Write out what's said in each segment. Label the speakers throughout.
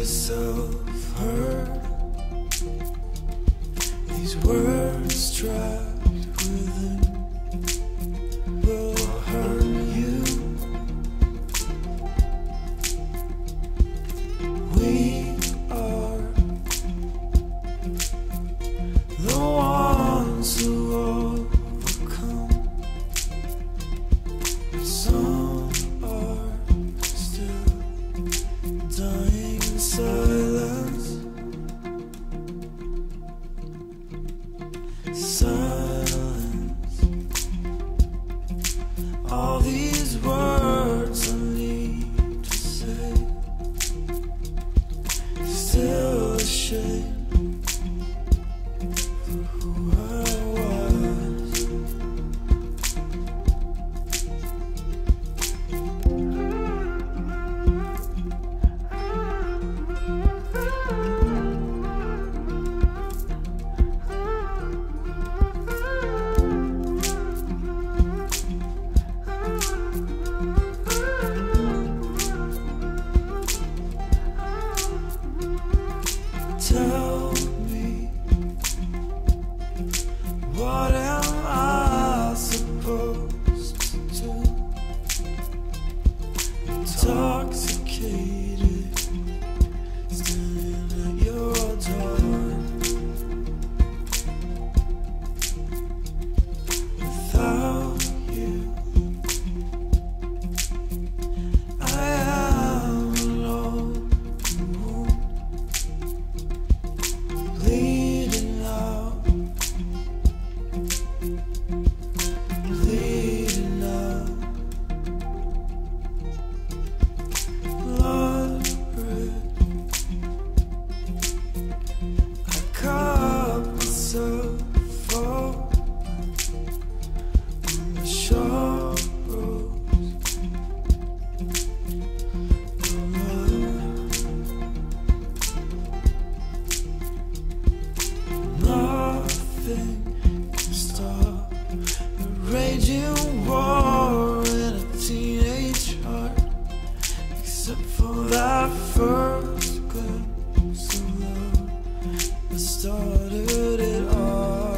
Speaker 1: yourself heard. These words trapped within will hurt you. We are the ones who overcome. Some are still dying in silence. Silence. All these words I need to say. Still ashamed for who I was. Tell me, what am I supposed to do? Intoxicated, standing at your door. Without you, I am alone. Bleeding out, bleeding out, blood red. I cut myself open on the sharp roads of love. Nothing can stop the raging war in a teenage heart, except for that first glimpse of love that started it all.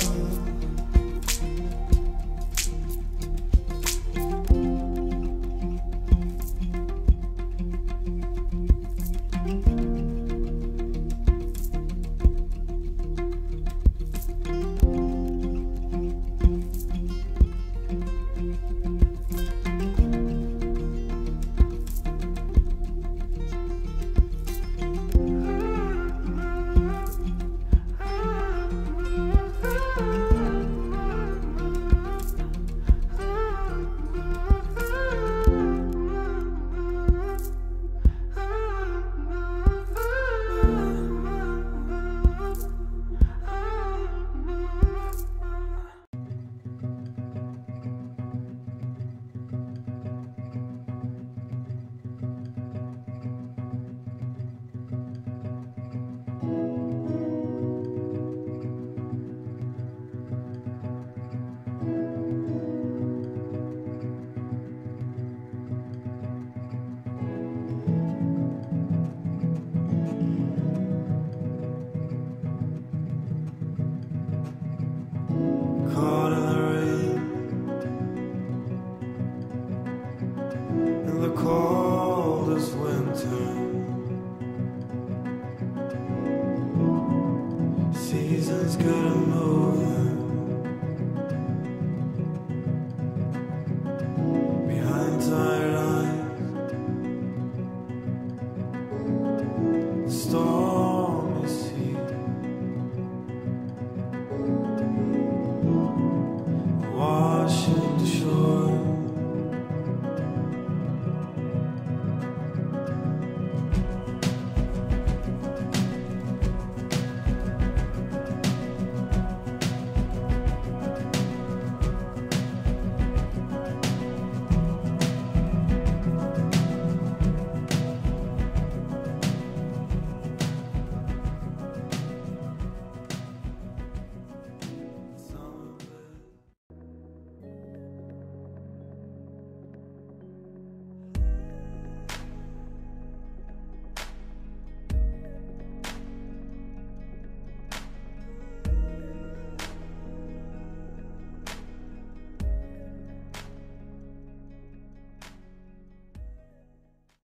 Speaker 1: Caught in the rain, in the coldest winter. Seasons good and moving. Behind tired eyes, storm